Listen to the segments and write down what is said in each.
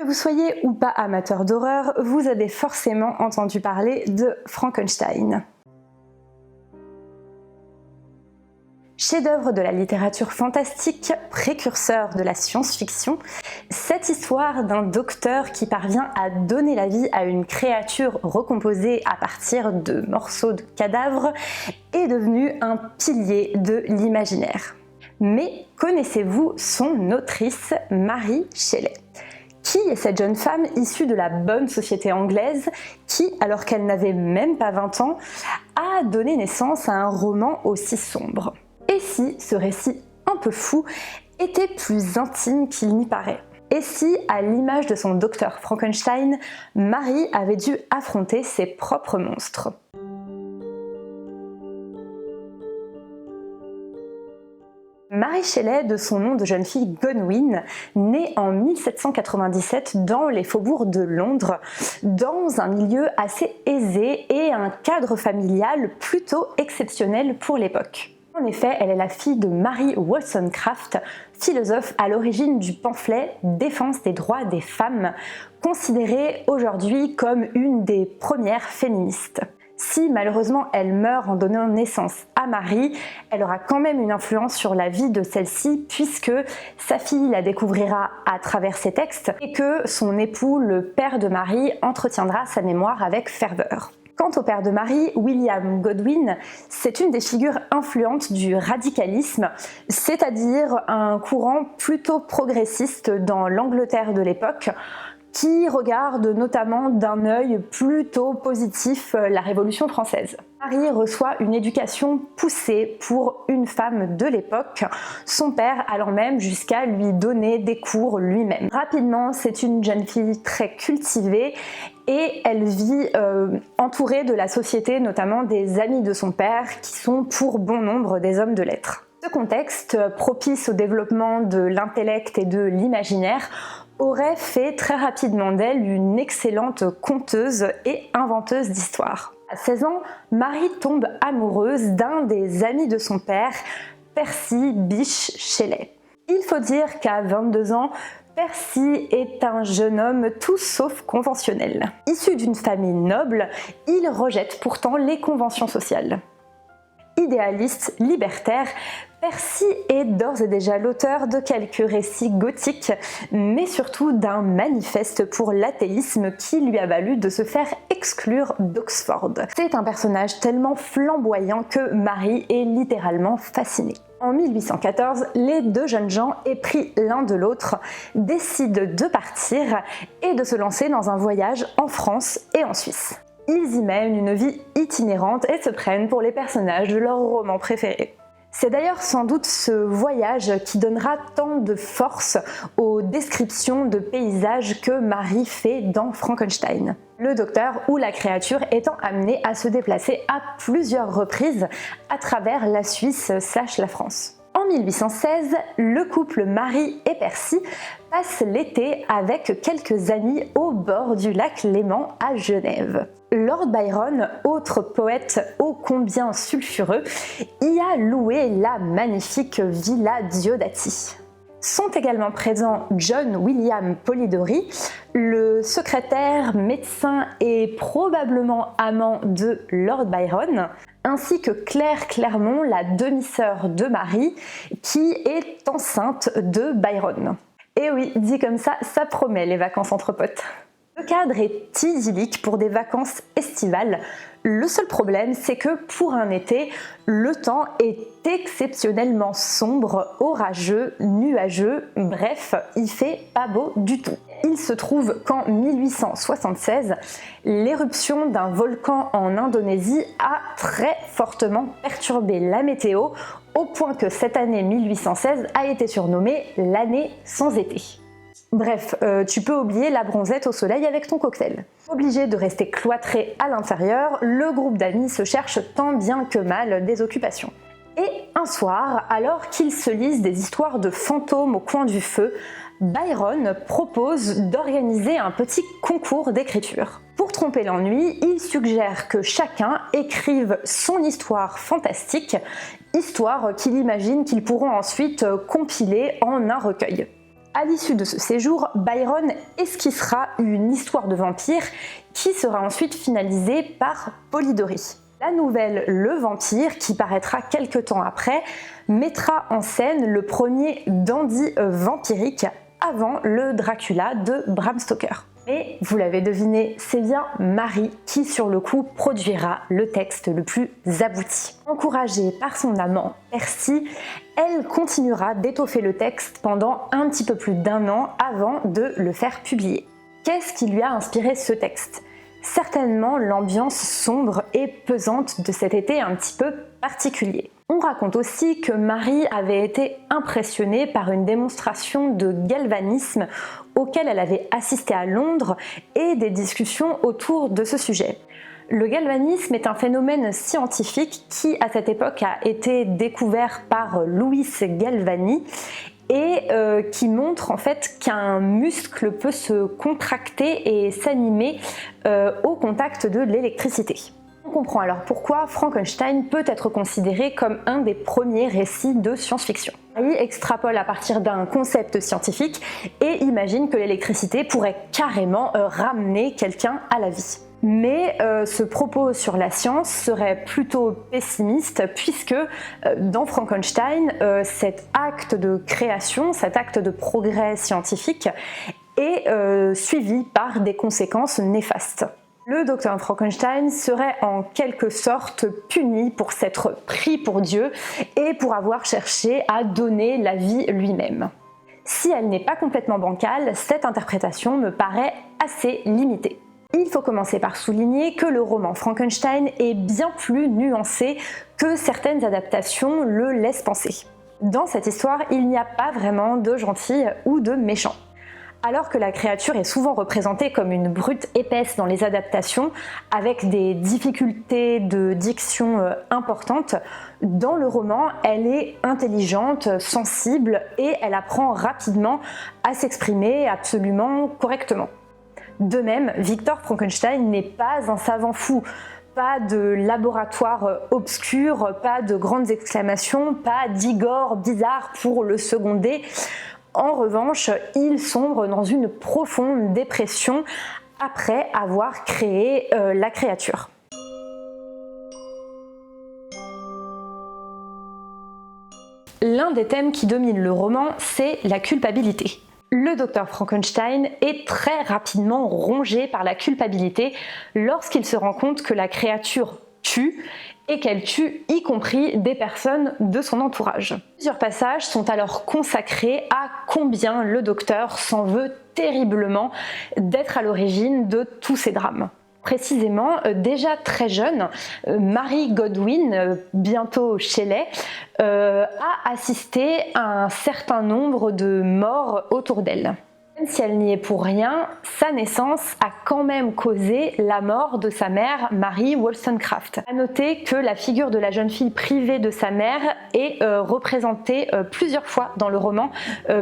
vous soyez ou pas amateur d'horreur, vous avez forcément entendu parler de Frankenstein. Chef-d'œuvre de la littérature fantastique, précurseur de la science-fiction, cette histoire d'un docteur qui parvient à donner la vie à une créature recomposée à partir de morceaux de cadavres est devenue un pilier de l'imaginaire. Mais connaissez-vous son autrice, Mary Shelley? Qui est cette jeune femme issue de la bonne société anglaise qui, alors qu'elle n'avait même pas 20 ans, a donné naissance à un roman aussi sombre? Et si ce récit un peu fou était plus intime qu'il n'y paraît? Et si, à l'image de son docteur Frankenstein, Mary avait dû affronter ses propres monstres? Mary Shelley, de son nom de jeune fille Gonwin, née en 1797 dans les faubourgs de Londres, dans un milieu assez aisé et un cadre familial plutôt exceptionnel pour l'époque. En effet, elle est la fille de Mary Wollstonecraft, philosophe à l'origine du pamphlet Défense des droits des femmes, considérée aujourd'hui comme une des premières féministes. Si malheureusement elle meurt en donnant naissance à Mary, elle aura quand même une influence sur la vie de celle-ci puisque sa fille la découvrira à travers ses textes et que son époux, le père de Mary, entretiendra sa mémoire avec ferveur. Quant au père de Mary, William Godwin, c'est une des figures influentes du radicalisme, c'est-à-dire un courant plutôt progressiste dans l'Angleterre de l'époque, qui regarde notamment d'un œil plutôt positif la Révolution française. Mary reçoit une éducation poussée pour une femme de l'époque, son père allant même jusqu'à lui donner des cours lui-même. Rapidement, c'est une jeune fille très cultivée et elle vit entourée de la société, notamment des amis de son père, qui sont pour bon nombre des hommes de lettres. Ce contexte, propice au développement de l'intellect et de l'imaginaire, aurait fait très rapidement d'elle une excellente conteuse et inventeuse d'histoires. À 16 ans, Mary tombe amoureuse d'un des amis de son père, Percy Bysshe Shelley. Il faut dire qu'à 22 ans, Percy est un jeune homme tout sauf conventionnel. Issu d'une famille noble, il rejette pourtant les conventions sociales. Idéaliste, libertaire, Percy est d'ores et déjà l'auteur de quelques récits gothiques, mais surtout d'un manifeste pour l'athéisme qui lui a valu de se faire exclure d'Oxford. C'est un personnage tellement flamboyant que Mary est littéralement fascinée. En 1814, les deux jeunes gens, épris l'un de l'autre, décident de partir et de se lancer dans un voyage en France et en Suisse. Ils y mènent une vie itinérante et se prennent pour les personnages de leur roman préféré. C'est d'ailleurs sans doute ce voyage qui donnera tant de force aux descriptions de paysages que Mary fait dans Frankenstein. Le docteur ou la créature étant amené à se déplacer à plusieurs reprises à travers la Suisse / la France. En 1816, le couple Mary et Percy passe l'été avec quelques amis au bord du lac Léman à Genève. Lord Byron, autre poète ô combien sulfureux, y a loué la magnifique Villa Diodati. Sont également présents John William Polidori, le secrétaire, médecin et probablement amant de Lord Byron, ainsi que Claire Clermont, la demi-sœur de Mary, qui est enceinte de Byron. Et oui, dit comme ça promet les vacances entre potes. Le cadre est idyllique pour des vacances estivales. Le seul problème, c'est que pour un été, le temps est exceptionnellement sombre, orageux, nuageux, bref, il fait pas beau du tout. Il se trouve qu'en 1876, l'éruption d'un volcan en Indonésie a très fortement perturbé la météo, au point que cette année 1816 a été surnommée l'année sans été. Bref, tu peux oublier la bronzette au soleil avec ton cocktail. Obligé de rester cloîtré à l'intérieur, le groupe d'amis se cherche tant bien que mal des occupations. Et un soir, alors qu'ils se lisent des histoires de fantômes au coin du feu, Byron propose d'organiser un petit concours d'écriture. Pour tromper l'ennui, il suggère que chacun écrive son histoire fantastique, histoire qu'il imagine qu'ils pourront ensuite compiler en un recueil. À l'issue de ce séjour, Byron esquissera une histoire de vampire qui sera ensuite finalisée par Polidori. La nouvelle Le Vampire, qui paraîtra quelques temps après, mettra en scène le premier dandy vampirique avant le Dracula de Bram Stoker. Mais vous l'avez deviné, c'est bien Marie qui sur le coup produira le texte le plus abouti. Encouragée par son amant Percy, elle continuera d'étoffer le texte pendant un petit peu plus d'1 an avant de le faire publier. Qu'est-ce qui lui a inspiré ce texte ? Certainement l'ambiance sombre et pesante de cet été un petit peu particulier. On raconte aussi que Marie avait été impressionnée par une démonstration de galvanisme auquel elle avait assisté à Londres et des discussions autour de ce sujet. Le galvanisme est un phénomène scientifique qui, à cette époque, a été découvert par Louis Galvani et qui montre en fait qu'un muscle peut se contracter et s'animer au contact de l'électricité. On comprend alors pourquoi Frankenstein peut être considéré comme un des premiers récits de science-fiction. Il extrapole à partir d'un concept scientifique et imagine que l'électricité pourrait carrément ramener quelqu'un à la vie. Mais ce propos sur la science serait plutôt pessimiste puisque dans Frankenstein, cet acte de création, cet acte de progrès scientifique est suivi par des conséquences néfastes. Le docteur Frankenstein serait en quelque sorte puni pour s'être pris pour Dieu et pour avoir cherché à donner la vie lui-même. Si elle n'est pas complètement bancale, cette interprétation me paraît assez limitée. Il faut commencer par souligner que le roman Frankenstein est bien plus nuancé que certaines adaptations le laissent penser. Dans cette histoire, il n'y a pas vraiment de gentils ou de méchants. Alors que la créature est souvent représentée comme une brute épaisse dans les adaptations, avec des difficultés de diction importantes, dans le roman, elle est intelligente, sensible et elle apprend rapidement à s'exprimer absolument correctement. De même, Victor Frankenstein n'est pas un savant fou. Pas de laboratoire obscur, pas de grandes exclamations, pas d'Igor bizarre pour le seconder. En revanche, il sombre dans une profonde dépression après avoir créé la créature. L'un des thèmes qui domine le roman, c'est la culpabilité. Le docteur Frankenstein est très rapidement rongé par la culpabilité lorsqu'il se rend compte que la créature tue et qu'elle tue y compris des personnes de son entourage. Plusieurs passages sont alors consacrés à combien le docteur s'en veut terriblement d'être à l'origine de tous ces drames. Précisément, déjà très jeune, Mary Godwin, bientôt Shelley, a assisté à un certain nombre de morts autour d'elle. Même si elle n'y est pour rien, sa naissance a quand même causé la mort de sa mère, Mary Wollstonecraft. À noter que la figure de la jeune fille privée de sa mère est représentée plusieurs fois dans le roman,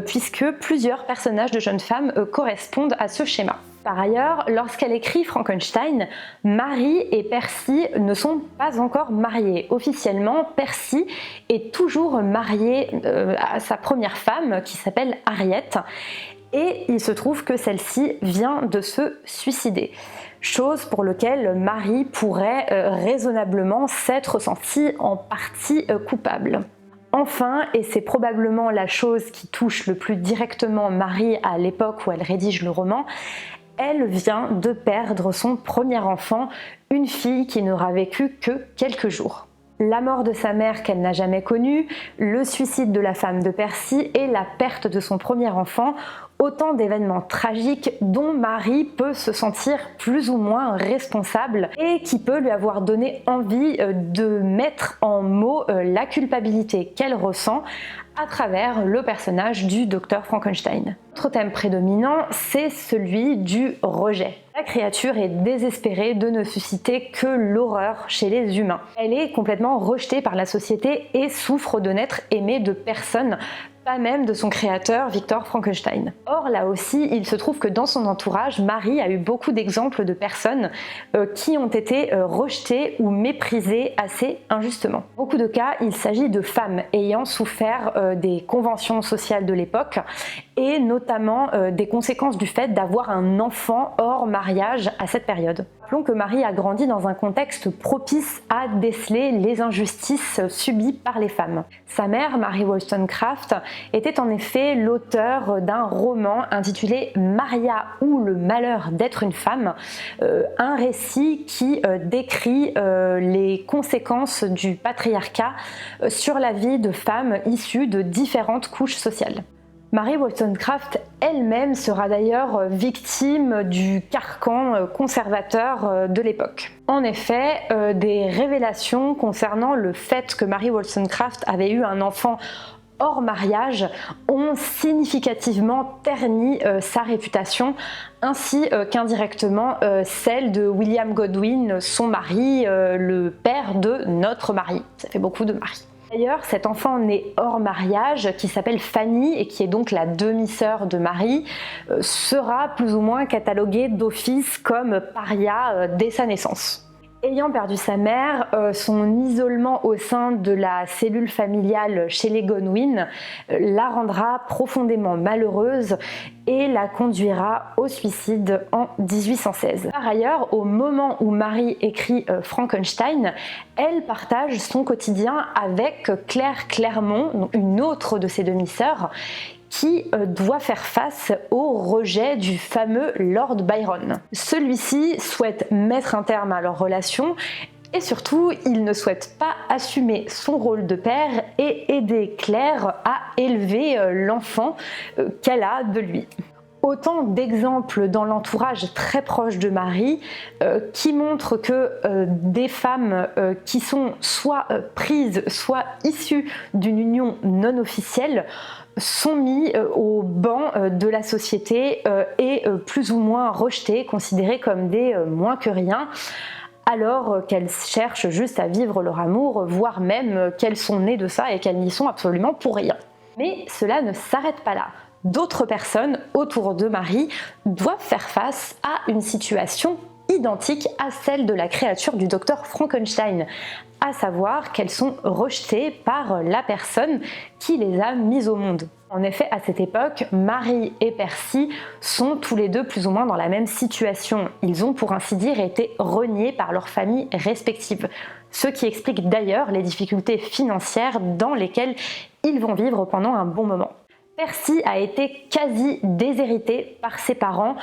puisque plusieurs personnages de jeunes femmes correspondent à ce schéma. Par ailleurs, lorsqu'elle écrit Frankenstein, Mary et Percy ne sont pas encore mariés. Officiellement, Percy est toujours marié à sa première femme qui s'appelle Harriet. Et il se trouve que celle-ci vient de se suicider. Chose pour laquelle Mary pourrait raisonnablement s'être sentie en partie coupable. Enfin, et c'est probablement la chose qui touche le plus directement Mary à l'époque où elle rédige le roman, elle vient de perdre son premier enfant, une fille qui n'aura vécu que quelques jours. La mort de sa mère qu'elle n'a jamais connue, le suicide de la femme de Percy et la perte de son premier enfant, autant d'événements tragiques dont Mary peut se sentir plus ou moins responsable et qui peut lui avoir donné envie de mettre en mots la culpabilité qu'elle ressent à travers le personnage du docteur Frankenstein. L'autre thème prédominant, c'est celui du rejet. La créature est désespérée de ne susciter que l'horreur chez les humains. Elle est complètement rejetée par la société et souffre de n'être aimée de personne pas même de son créateur Victor Frankenstein. Or là aussi, il se trouve que dans son entourage, Marie a eu beaucoup d'exemples de personnes qui ont été rejetées ou méprisées assez injustement. Dans beaucoup de cas, il s'agit de femmes ayant souffert des conventions sociales de l'époque et notamment des conséquences du fait d'avoir un enfant hors mariage à cette période. Rappelons que Marie a grandi dans un contexte propice à déceler les injustices subies par les femmes. Sa mère, Mary Wollstonecraft, était en effet l'auteur d'un roman intitulé Maria ou le malheur d'être une femme, un récit qui décrit les conséquences du patriarcat sur la vie de femmes issues de différentes couches sociales. Mary Wollstonecraft elle-même sera d'ailleurs victime du carcan conservateur de l'époque. En effet, des révélations concernant le fait que Mary Wollstonecraft avait eu un enfant hors mariage ont significativement terni sa réputation, ainsi qu'indirectement celle de William Godwin, son mari, le père de notre Marie. Ça fait beaucoup de maris. D'ailleurs, cet enfant né hors mariage, qui s'appelle Fanny et qui est donc la demi-sœur de Marie, sera plus ou moins catalogué d'office comme paria dès sa naissance. Ayant perdu sa mère, son isolement au sein de la cellule familiale chez les Godwin la rendra profondément malheureuse et la conduira au suicide en 1816. Par ailleurs, au moment où Marie écrit Frankenstein, elle partage son quotidien avec Claire Clairmont, une autre de ses demi-sœurs, qui doit faire face au rejet du fameux Lord Byron. Celui-ci souhaite mettre un terme à leur relation et surtout, il ne souhaite pas assumer son rôle de père et aider Claire à élever l'enfant qu'elle a de lui. Autant d'exemples dans l'entourage très proche de Marie qui montrent que des femmes qui sont soit prises, soit issues d'une union non officielle sont mis au banc de la société et plus ou moins rejetées, considérées comme des moins que rien, alors qu'elles cherchent juste à vivre leur amour, voire même qu'elles sont nées de ça et qu'elles n'y sont absolument pour rien. Mais cela ne s'arrête pas là. D'autres personnes autour de Marie doivent faire face à une situation identique à celle de la créature du docteur Frankenstein, à savoir qu'elles sont rejetées par la personne qui les a mises au monde. En effet, à cette époque, Marie et Percy sont tous les deux plus ou moins dans la même situation. Ils ont pour ainsi dire été reniés par leurs familles respectives, ce qui explique d'ailleurs les difficultés financières dans lesquelles ils vont vivre pendant un bon moment. Percy a été quasi déshérité par ses parents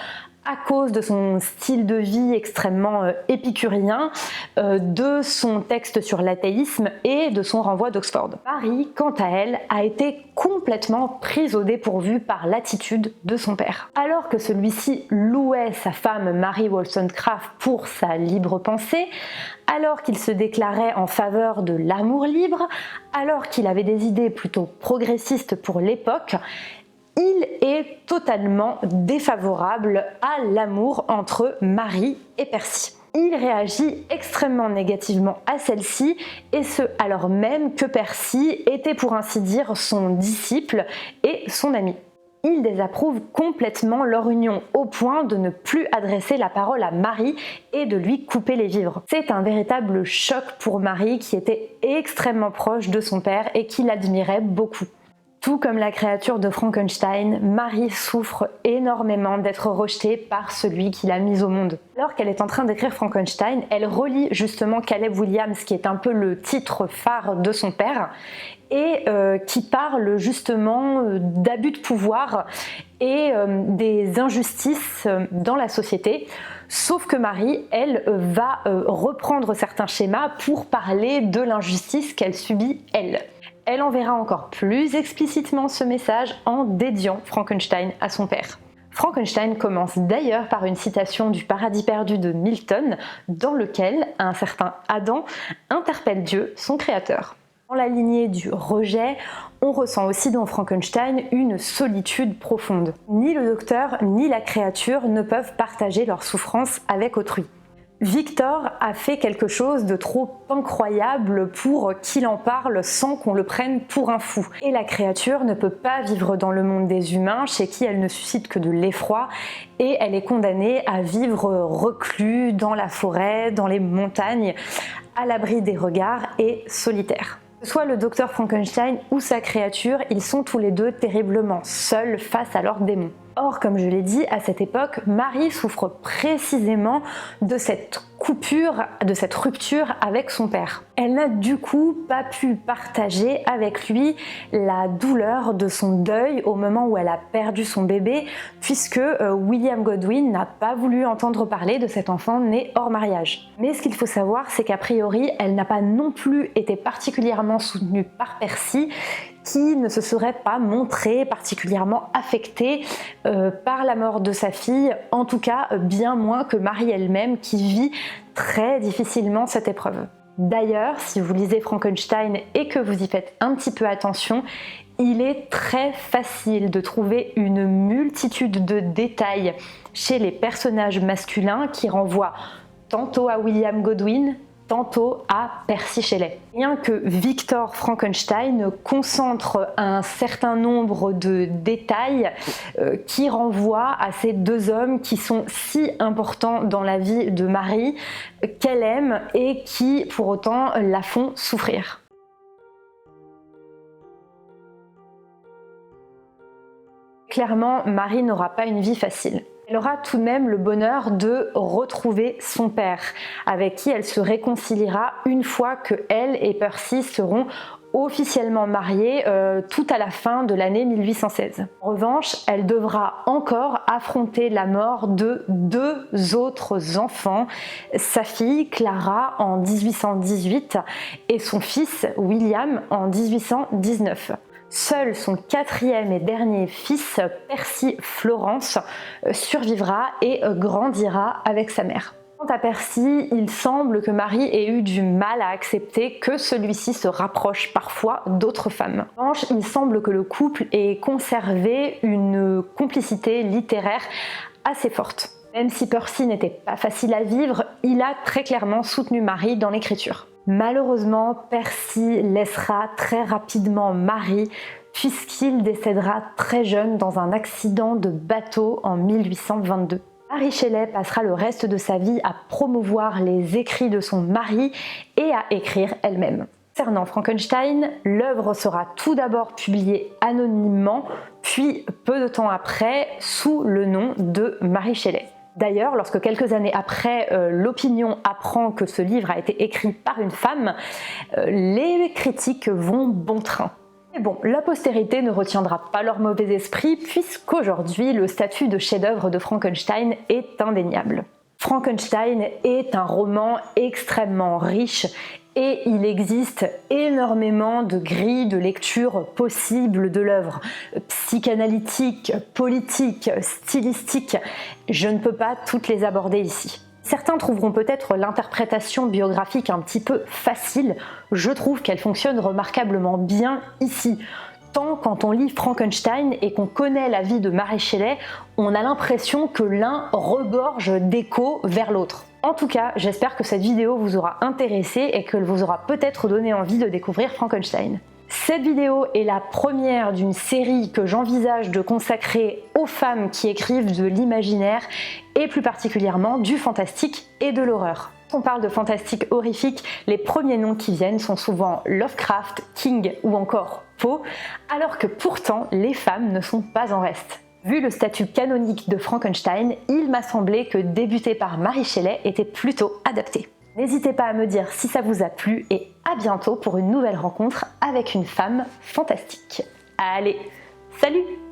à cause de son style de vie extrêmement épicurien, de son texte sur l'athéisme et de son renvoi d'Oxford. Marie, quant à elle, a été complètement prise au dépourvu par l'attitude de son père. Alors que celui-ci louait sa femme Mary Wollstonecraft pour sa libre pensée, alors qu'il se déclarait en faveur de l'amour libre, alors qu'il avait des idées plutôt progressistes pour l'époque, il est totalement défavorable à l'amour entre Marie et Percy. Il réagit extrêmement négativement à celle-ci, et ce alors même que Percy était pour ainsi dire son disciple et son ami. Il désapprouve complètement leur union au point de ne plus adresser la parole à Marie et de lui couper les vivres. C'est un véritable choc pour Marie qui était extrêmement proche de son père et qui l'admirait beaucoup. Tout comme la créature de Frankenstein, Marie souffre énormément d'être rejetée par celui qui l'a mise au monde. Alors qu'elle est en train d'écrire Frankenstein, elle relit justement Caleb Williams, qui est un peu le titre phare de son père, et qui parle justement d'abus de pouvoir et des injustices dans la société. Sauf que Marie, elle, va reprendre certains schémas pour parler de l'injustice qu'elle subit, elle. Elle enverra encore plus explicitement ce message en dédiant Frankenstein à son père. Frankenstein commence d'ailleurs par une citation du Paradis perdu de Milton, dans lequel un certain Adam interpelle Dieu, son créateur. Dans la lignée du rejet, on ressent aussi dans Frankenstein une solitude profonde. Ni le docteur ni la créature ne peuvent partager leur souffrance avec autrui. Victor a fait quelque chose de trop incroyable pour qu'il en parle sans qu'on le prenne pour un fou. Et la créature ne peut pas vivre dans le monde des humains, chez qui elle ne suscite que de l'effroi, et elle est condamnée à vivre reclus dans la forêt, dans les montagnes, à l'abri des regards et solitaire. Que ce soit le docteur Frankenstein ou sa créature, ils sont tous les deux terriblement seuls face à leurs démons. Or, comme je l'ai dit, à cette époque, Marie souffre précisément de cette coupure, de cette rupture avec son père. Elle n'a du coup pas pu partager avec lui la douleur de son deuil au moment où elle a perdu son bébé, puisque William Godwin n'a pas voulu entendre parler de cet enfant né hors mariage. Mais ce qu'il faut savoir, c'est qu'a priori, elle n'a pas non plus été particulièrement soutenue par Percy, qui ne se serait pas montré particulièrement affecté par la mort de sa fille, en tout cas bien moins que Marie elle-même qui vit très difficilement cette épreuve. D'ailleurs, si vous lisez Frankenstein et que vous y faites un petit peu attention, il est très facile de trouver une multitude de détails chez les personnages masculins qui renvoient tantôt à William Godwin, tantôt à Percy Shelley. Rien que Victor Frankenstein concentre un certain nombre de détails qui renvoient à ces deux hommes qui sont si importants dans la vie de Marie, qu'elle aime et qui pour autant la font souffrir. Clairement, Marie n'aura pas une vie facile. Elle aura tout de même le bonheur de retrouver son père, avec qui elle se réconciliera une fois que elle et Percy seront officiellement mariés tout à la fin de l'année 1816. En revanche, elle devra encore affronter la mort de deux autres enfants, sa fille Clara en 1818 et son fils William en 1819. Seul son quatrième et dernier fils, Percy Florence, survivra et grandira avec sa mère. Quant à Percy, il semble que Marie ait eu du mal à accepter que celui-ci se rapproche parfois d'autres femmes. En revanche, il semble que le couple ait conservé une complicité littéraire assez forte. Même si Percy n'était pas facile à vivre, il a très clairement soutenu Marie dans l'écriture. Malheureusement, Percy laissera très rapidement Marie puisqu'il décédera très jeune dans un accident de bateau en 1822. Mary Shelley passera le reste de sa vie à promouvoir les écrits de son mari et à écrire elle-même. Concernant Frankenstein, l'œuvre sera tout d'abord publiée anonymement, puis peu de temps après sous le nom de Mary Shelley. D'ailleurs, lorsque quelques années après, l'opinion apprend que ce livre a été écrit par une femme, les critiques vont bon train. Mais bon, la postérité ne retiendra pas leur mauvais esprit puisqu'aujourd'hui, le statut de chef-d'œuvre de Frankenstein est indéniable. Frankenstein est un roman extrêmement riche et il existe énormément de grilles de lecture possibles de l'œuvre. Psychanalytique, politique, stylistique, je ne peux pas toutes les aborder ici. Certains trouveront peut-être l'interprétation biographique un petit peu facile, je trouve qu'elle fonctionne remarquablement bien ici. Tant quand on lit Frankenstein et qu'on connaît la vie de Mary Shelley, on a l'impression que l'un regorge d'écho vers l'autre. En tout cas, j'espère que cette vidéo vous aura intéressé et qu'elle vous aura peut-être donné envie de découvrir Frankenstein. Cette vidéo est la première d'une série que j'envisage de consacrer aux femmes qui écrivent de l'imaginaire et plus particulièrement du fantastique et de l'horreur. Quand on parle de fantastique horrifique, les premiers noms qui viennent sont souvent Lovecraft, King ou encore Poe, alors que pourtant les femmes ne sont pas en reste. Vu le statut canonique de Frankenstein, il m'a semblé que débuter par Mary Shelley était plutôt adapté. N'hésitez pas à me dire si ça vous a plu et à bientôt pour une nouvelle rencontre avec une femme fantastique. Allez, salut!